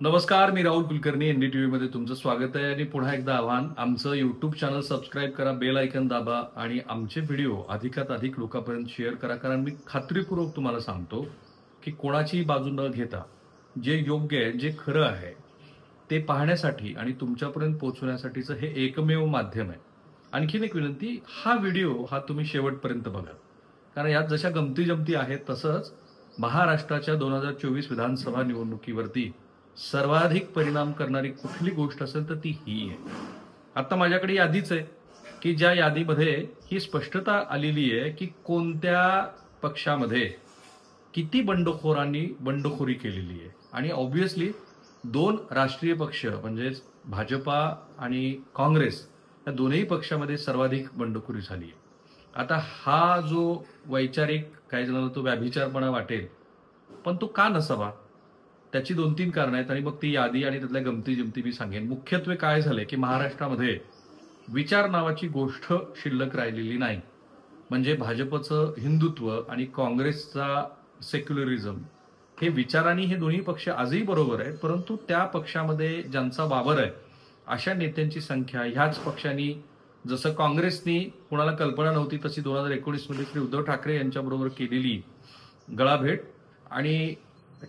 नमस्कार, मी राहुल कुलकर्णी. एनडीटीव्ही मध्ये तुमचं स्वागत आहे आणि पुन्हा एकदा आव्हान, आमचं युट्यूब चॅनल सबस्क्राईब करा, बेल आयकन दाबा आणि आमचे व्हिडिओ अधिकात अधिक लोकांपर्यंत शेअर करा. कारण मी खात्रीपूर्वक तुम्हाला सांगतो की कोणाची बाजू न घेता जे योग्य आहे, जे खरं आहे ते पाहण्यासाठी आणि तुमच्यापर्यंत पोहोचवण्यासाठीचं हे एकमेव माध्यम आहे. आणखीन एक विनंती, हा व्हिडिओ तुम्ही शेवटपर्यंत बघा, कारण यात जशा गमती जमती आहेत तसंच महाराष्ट्राच्या 2024 विधानसभा निवडणुकीवरती सर्वाधिक परिणाम करणारी कुठली गोष्ट असेल तर ती ही आहे. आता माझ्याकडे यादीच आहे की ज्या यादीमध्ये ही स्पष्टता आलेली आहे की कोणत्या पक्षामध्ये किती बंडखोरांनी बंडखोरी केलेली आहे. आणि ऑब्व्हियसली दोन राष्ट्रीय पक्ष म्हणजेच भाजपा आणि काँग्रेस या दोन्ही पक्षामध्ये सर्वाधिक बंडखोरी झाली आहे. आता हा जो वैचारिक काही जणांना तो व्याभिचारपणा वाटेल, पण तो का नसावा, त्याची 2-3 कारणं आहेत आणि मग ती यादी आणि त्यातल्या गमती जमती मी सांगेन. मुख्यत्वे काय झालंय की महाराष्ट्रामध्ये विचार नावाची गोष्ट शिल्लक राहिलेली नाही. म्हणजे भाजपचं हिंदुत्व आणि काँग्रेसचा सेक्युलरिझम हे विचारांनी हे दोन्ही पक्ष आजही बरोबर आहेत, परंतु त्या पक्षामध्ये ज्यांचा वावर आहे अशा नेत्यांची संख्या ह्याच पक्षांनी, जसं काँग्रेसनी कुणाला कल्पना नव्हती तशी 2019 मध्ये श्री उद्धव ठाकरे यांच्याबरोबर केलेली गळाभेट आणि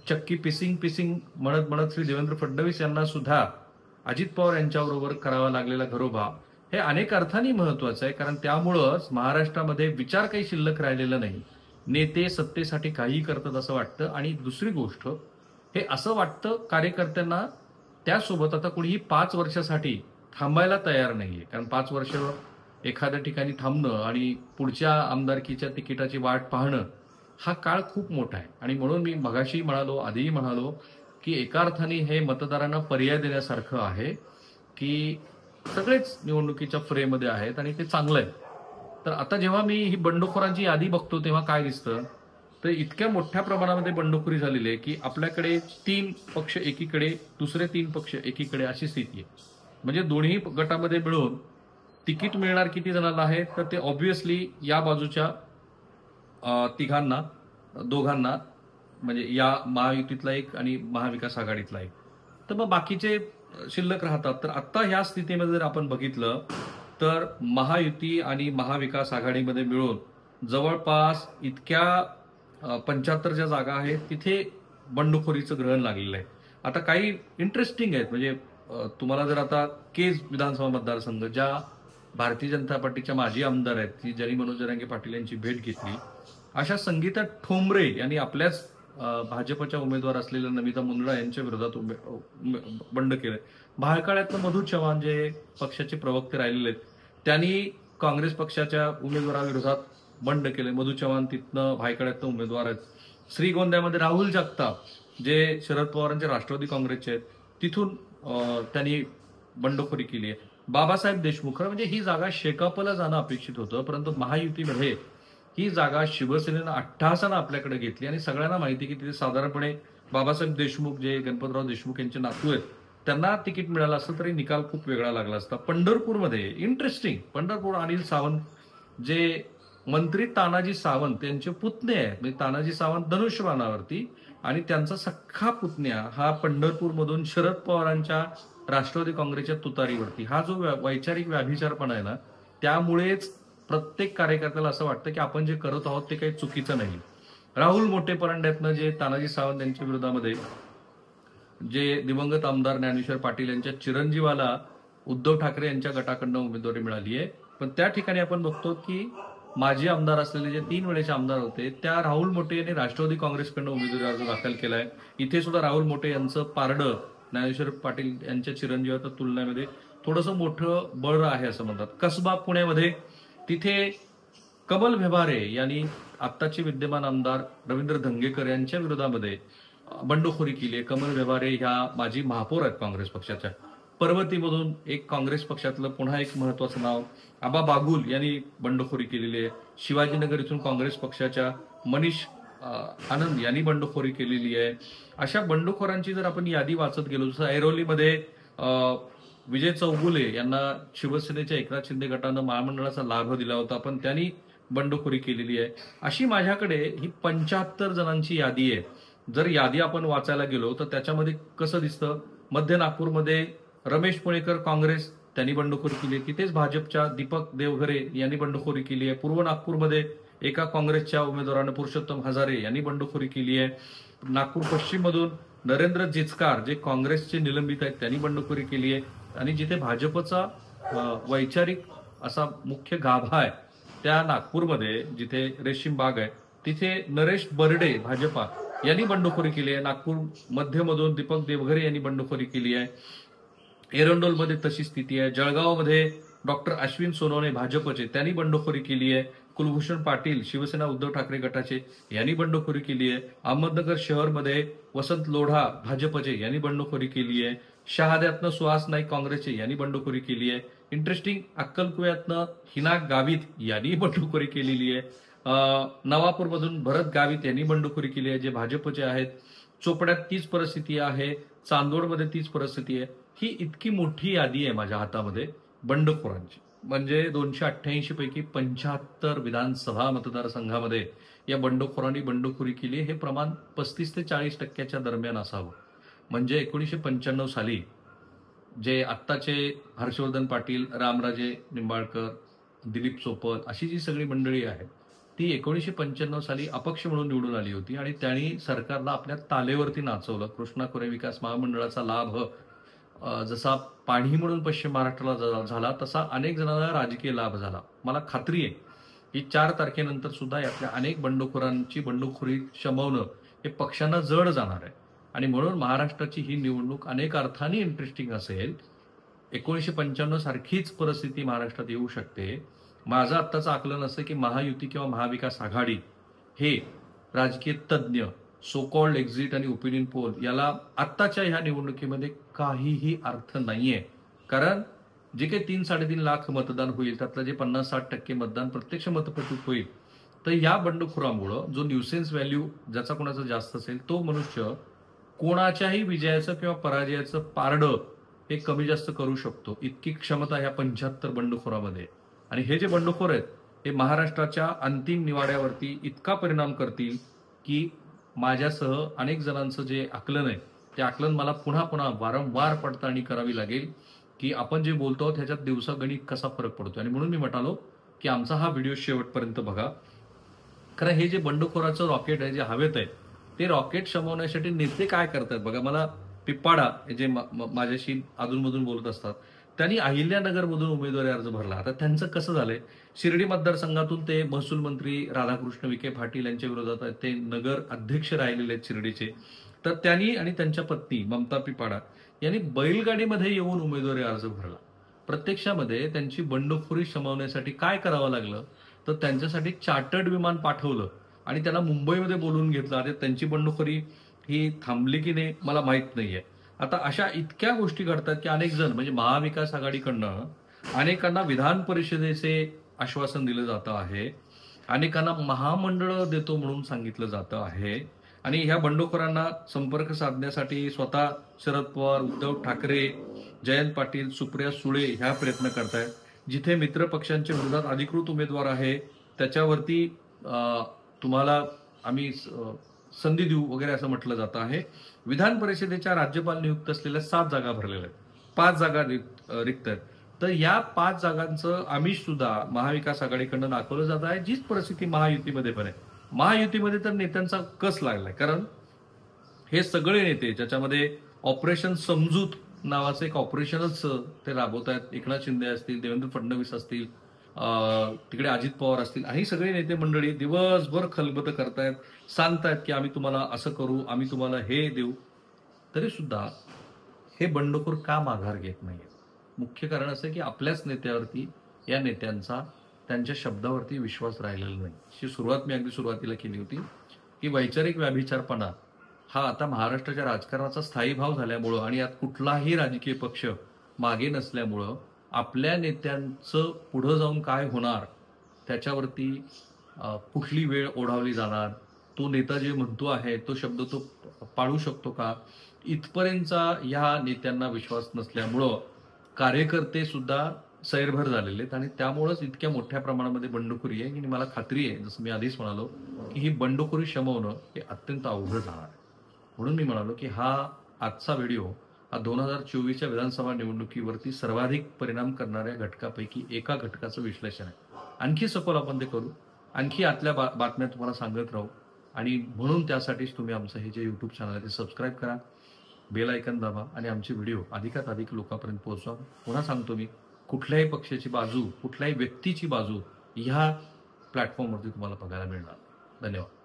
चक्की पिसिंग म्हणत म्हणत श्री देवेंद्र फडणवीस यांना सुद्धा अजित पवार यांच्याबरोबर करावा लागलेला घरोबा हे अनेक अर्थांनी महत्वाचं आहे. कारण त्यामुळंच महाराष्ट्रामध्ये विचार काही शिल्लक राहिलेला नाही. नेते सत्तेसाठी काहीही करतात असं वाटतं. आणि दुसरी गोष्ट, हे असं वाटतं कार्यकर्त्यांना त्यासोबत आता कोणीही 5 वर्षासाठी थांबायला तयार नाहीये. कारण 5 वर्ष एखाद्या ठिकाणी थांबणं आणि पुढच्या आमदारकीच्या तिकिटाची वाट पाहणं हा काळ खूप मोठा आहे. आणि म्हणून मी मगाशी म्हणालो, आधीही म्हणालो की एका अर्थाने हे मतदारांना पर्याय देण्यासारखं आहे की सगळेच निवडणुकीच्या फ्रेममध्ये आहेत आणि ते चांगलं आहे. तर आता जेव्हा मी ही बंडखोरांची यादी बघतो तेव्हा काय दिसतं, तर इतक्या मोठ्या प्रमाणामध्ये बंडखोरी झालेली आहे की आपल्याकडे 3 पक्ष एकीकडे, दुसरे 3 पक्ष एकीकडे अशी स्थिती आहे. म्हणजे दोन्ही गटामध्ये मिळून तिकीट मिळणार किती जणांना आहे, तर ते ऑब्व्हियसली या बाजूच्या तिघांना, दोघांना, म्हणजे या महायुतीतला एक आणि महाविकास आघाडीतला एक. तर मग बाकीचे शिल्लक राहतात. तर आता ह्या स्थितीमध्ये जर आपण बघितलं तर महायुती आणि महाविकास आघाडीमध्ये मिळून जवळपास इतक्या 75 ज्या जागा आहेत तिथे बंडखोरीचं ग्रहण लागलेलं आहे. आता काही इंटरेस्टिंग आहेत. म्हणजे तुम्हाला जर आता केज विधानसभा मतदारसंघ, ज्या भारतीय जनता पार्टीच्या माजी आमदार आहेत की ज्यांनी मनोज जरांगे पाटील यांची भेट घेतली, अशा संगीता ठोंबरे यांनी आपल्याच भाजपच्या उमेदवार असलेल्या नमिता मुंदडा यांच्या विरोधात बंड केलंय. भायखळ्यातलं मधु चव्हाण जे पक्षाचे प्रवक्ते राहिलेले आहेत त्यांनी काँग्रेस पक्षाच्या उमेदवाराविरोधात बंड केले. मधु चव्हाण तिथनं भायखळ्यातलं उमेदवार आहेत. श्रीगोंद्यामध्ये राहुल जगताप जे शरद पवारांचे राष्ट्रवादी काँग्रेसचे आहेत, तिथून त्यांनी बंडखोरी केली आहे. बाबासाहेब देशमुख, म्हणजे ही जागा शेकापला जाणं अपेक्षित होतं, परंतु महायुतीमध्ये ही जागा शिवसेनेनं अट्टहासानं आपल्याकडे घेतली. आणि सगळ्यांना माहिती की तिथे साधारणपणे बाबासाहेब देशमुख जे गणपतराव देशमुख यांचे नातू आहेत त्यांना तिकीट मिळालं असतं तरी निकाल खूप वेगळा लागला असता. पंढरपूरमध्ये इंटरेस्टिंग, पंढरपूर अनिल सावंत जे मंत्री तानाजी सावंत यांचे पुतणे आहेत, म्हणजे तानाजी सावंत धनुष्यबाणावरती आणि त्यांचा सख्खा पुतण्या हा पंढरपूरमधून शरद पवारांच्या राष्ट्रवादी काँग्रेसच्या तुतारीवरती. हा जो वैचारिक व्याभिचारपणा आहे ना, त्यामुळेच प्रत्येक कार्यकर्त्याला असं वाटतं की आपण जे करत आहोत ते काही चुकीचं नाही. राहुल मोठे परांड्यातनं जे तानाजी सावंत यांच्या विरोधामध्ये जे दिवंगत आमदार ज्ञानेश्वर पाटील यांच्या चिरंजीवाला उद्धव ठाकरे यांच्या गटाकडनं उमेदवारी मिळाली आहे, पण त्या ठिकाणी आपण बघतो की माजी आमदार असलेले जे 3 वेळेचे आमदार होते त्या राहुल मोठे यांनी राष्ट्रवादी काँग्रेसकडनं उमेदवारी अर्ज दाखल केलाय. इथे सुद्धा राहुल मोठे यांचं पारडं ज्ञानेश्वर पाटील यांच्या चिरंजीवाच्या तुलनेमध्ये थोडंसं मोठं बळ आहे असं म्हणतात. कसबा पुण्यामध्ये तिथे कमल व्यवहारे यांनी आत्ताचे विद्यमान आमदार रवींद्र धंगेकर यांच्या विरोधामध्ये बंडखोरी केली आहे. कमल व्यवहारे ह्या माजी महापौर आहेत काँग्रेस पक्षाच्या. पर्वतीमधून एक काँग्रेस पक्षातलं पुन्हा एक महत्वाचं नाव आबा बागुल यांनी बंडखोरी केलेली आहे. शिवाजीनगर इथून काँग्रेस पक्षाच्या मनीष आनंद यांनी बंडखोरी केलेली आहे. अशा बंडखोरांची जर आपण यादी वाचत गेलो, जसं ऐरोलीमध्ये विजय चौगुले यांना शिवसेनेच्या एकनाथ शिंदे गटानं महामंडळाचा लाभ दिला होता, पण त्यांनी बंडखोरी केलेली आहे. अशी माझ्याकडे ही 75 जणांची यादी आहे जर यादी आपण वाचायला गेलो तर त्याच्यामध्ये कसं दिसतं, मध्य नागपूरमध्ये रमेश पुणेकर काँग्रेस त्यांनी बंडखोरी केली आहे. तिथेच भाजपच्या दीपक देवघरे यांनी बंडखोरी केली आहे. पूर्व नागपूरमध्ये एका काँग्रेसच्या उमेदवाराने पुरुषोत्तम हजारे यांनी बंडखोरी केली आहे. नागपूर पश्चिम मधून नरेंद्र जिचकार जे काँग्रेसचे निलंबित आहेत त्यांनी बंडखोरी केली आहे. आणि जिथे भाजपचा वैचारिक असा मुख्य गाभा आहे त्या नागपूरमध्ये जिथे रेशीम बाग आहे तिथे नरेश बर्डे भाजपा यांनी बंडखोरी केली आहे. नागपूर मध्यमधून दीपक देवघरे यांनी बंडखोरी केली आहे. एरंडोलमध्ये तशी स्थिती आहे. जळगावमध्ये डॉक्टर अश्विन सोनवणे भाजपचे त्यांनी बंडखोरी केली आहे. कुलभूषण पाटील शिवसेना उद्धव ठाकरे गटाचे यांनी बंडखोरी केली आहे. अहमदनगर शहरमध्ये वसंत लोढा भाजपचे यांनी बंडखोरी केली आहे. शहाद्यातनं सुहास नाईक काँग्रेसचे यांनी बंडखोरी केली आहे. इंटरेस्टिंग अक्कलकुव्यातनं हिना गावित यांनी बंडखोरी केलेली आहे. नवापूरमधून भरत गावित यांनी बंडखोरी केली आहे जे भाजपचे आहेत. चोपड्यात तीच परिस्थिती आहे. चांदोडमध्ये तीच परिस्थिती आहे. ही इतकी मोठी यादी आहे माझ्या हातामध्ये बंडखोरांची. म्हणजे 288 पैकी 75 विधानसभा मतदारसंघामध्ये या बंडखोरांनी बंडखोरी केली. हे प्रमाण 35 ते 40% दरम्यान असावं. म्हणजे 1995 साली जे आत्ताचे हर्षवर्धन पाटील, रामराजे निंबाळकर, दिलीप सोपल अशी जी सगळी मंडळी आहे ती 1995 साली अपक्ष म्हणून निवडून आली होती आणि त्यांनी सरकारला आपल्या तालेवरती नाचवलं. कृष्णा खोरे विकास महामंडळाचा लाभ जसा पाणी म्हणून पश्चिम महाराष्ट्राला झाला तसा अनेक जणांना राजकीय लाभ झाला. मला खात्री आहे की 4 तारखेनंतर सुद्धा यातल्या अनेक बंडखोरांची बंडखोरी शमवणं हे पक्षांना जड जाणार आहे. आणि म्हणून महाराष्ट्राची ही निवडणूक अनेक अर्थाने इंटरेस्टिंग असेल. 1995 सारखीच परिस्थिती महाराष्ट्रात येऊ शकते. माझं आत्ताचं आकलन असं की महायुती किंवा महाविकास आघाडी हे राजकीय तज्ज्ञ सो कॉल्ड एक्झिट आणि ओपिनियन पोल याला आत्ताच्या ह्या निवडणुकीमध्ये काहीही अर्थ नाहीये. कारण जे काही 3-3.5 लाख मतदान होईल त्यातलं जे 50-60% मतदान प्रत्यक्ष मतपट्टीत होईल तर या बंडखोरामुळं जो न्यूसेन्स व्हॅल्यू ज्याचा कोणाचा जास्त असेल तो मनुष्य कोणाच्याही विजयाचं किंवा पराजयाचं पारडं हे कमी जास्त करू शकतो. इतकी क्षमता ह्या 75 बंडखोरामध्ये. आणि हे जे बंडखोर आहेत हे महाराष्ट्राच्या अंतिम निवाड्यावरती इतका परिणाम करतील की माझ्यासह अनेक जणांचं जे आकलन आहे ते आकलन मला पुन्हा पुन्हा वारंवार पडताळणी करावी लागेल की आपण जे बोलतो आहोत ह्याच्यात दिवसागणिक कसा फरक पडतो. आणि म्हणून मी म्हणालो की आमचा हा व्हिडिओ शेवटपर्यंत बघा. कारण हे जे बंडखोराचं रॉकेट आहे जे हवेत आहे ते रॉकेट शमवण्यासाठी नेते काय करतात बघा. मला पिप्पाडा जे माझ्याशी अधूनमधून बोलत असतात त्यांनी अहिल्यानगरमधून उमेदवारी अर्ज भरला. आता त्यांचं कसं झालंय, शिर्डी मतदारसंघातून ते महसूल मंत्री राधाकृष्ण विखे पाटील यांच्या विरोधात आहेत. ते नगर अध्यक्ष राहिलेले आहेत शिर्डीचे. तर त्यांनी आणि त्यांच्या पत्नी ममता पिपाडा यांनी बैलगाडीमध्ये येऊन उमेदवारी अर्ज भरला. प्रत्यक्षामध्ये त्यांची बंडखोरी शमवण्यासाठी काय करावं लागलं तर त्यांच्यासाठी चार्टर्ड विमान पाठवलं आणि त्यांना मुंबईमध्ये बोलवून घेतलं. आता त्यांची बंडखोरी ही थांबली की नाही मला माहित नाहीये. आता अशा इतक्या गोष्टी घडतात की अनेक जण म्हणजे महाविकास आघाडीकडनं अनेकांना विधान परिषदेचे आश्वासन दिलं जातं आहे. अनेकांना महामंडळ देतो म्हणून सांगितलं जातं आहे. आणि ह्या बंडखोरांना संपर्क साधण्यासाठी स्वतः शरद पवार, उद्धव ठाकरे, जयंत पाटील, सुप्रिया सुळे ह्या प्रयत्न करतायत. जिथे मित्र पक्षांच्या विरोधात अधिकृत उमेदवार आहे त्याच्यावरती तुम्हाला आम्ही संधी देऊ वगैरे असं म्हटलं जातं आहे. विधान परिषदेच्या राज्यपाल नियुक्त असलेल्या 7 जागा भरलेल्या आहेत. 5 जागा रिक्त आहेत. तर या 5 जागांचं आमिष सुद्धा महाविकास आघाडीकडनं दाखवलं जात आहे. जीच परिस्थिती महायुतीमध्ये पण आहे. महायुतीमध्ये तर नेत्यांचा कस लागलाय. कारण हे सगळे नेते ज्याच्यामध्ये ऑपरेशन समजूत नावाचं एक ऑपरेशनच ते राबवत आहेत. एकनाथ शिंदे असतील, देवेंद्र फडणवीस असतील, तिकडे अजित पवार असतील, आणि सगळे नेते मंडळी दिवसभर खलबत करतायत, सांगतायत की आम्ही तुम्हाला असं करू, आम्ही तुम्हाला हे देऊ. तरी सुद्धा हे बंडखोर का माघार घेत नाहीये? मुख्य कारण असं की आपल्याच नेत्यावरती या नेत्यांचा त्यांच्या शब्दावरती विश्वास राहिलेला नाही. अशी सुरुवात मी अगदी सुरुवातीला केली होती की वैचारिक व्याभिचारपणा हा आता महाराष्ट्राच्या राजकारणाचा स्थायी भाव झाल्यामुळं आणि यात कुठलाही राजकीय पक्ष मागे नसल्यामुळं आपल्या नेत्यांचं पुढं जाऊन काय होणार त्याच्यावरती कुठली वेळ ओढावली जाणार, तो नेता जे म्हणतो आहे तो शब्द तो पाळू शकतो का, इथपर्यंतचा या नेत्यांना विश्वास नसल्यामुळं कार्यकर्ते सुद्धा सैरभर झालेले आहेत. आणि त्यामुळंच इतक्या मोठ्या प्रमाणामध्ये बंडखोरी आहे की मला खात्री आहे, जसं मी आधीच म्हणालो, की ही बंडखोरी शमवणं हे अत्यंत अवघड जाणार आहे. म्हणून मी म्हणालो की हा आजचा व्हिडिओ हा 2024च्या विधानसभा निवडणुकीवरती सर्वाधिक परिणाम करणाऱ्या घटकापैकी एका घटकाचं विश्लेषण आहे. आणखी सखोल आपण ते करू, आणखी आतल्या बातम्या तुम्हाला सांगत राहू आणि म्हणून त्यासाठीच तुम्ही आमचं हे जे YouTube चॅनल आहे ते सबस्क्राईब करा, बेल आयकॉन दाबा आणि आमचे व्हिडिओ अधिकात अधिक लोकांपर्यंत पोहोचवा. पुन्हा सांगतो मी, कुठल्याही पक्षाची बाजू, कुठल्याही व्यक्तीची बाजू ह्या प्लॅटफॉर्मवरती तुम्हाला बघायला मिळणार. धन्यवाद.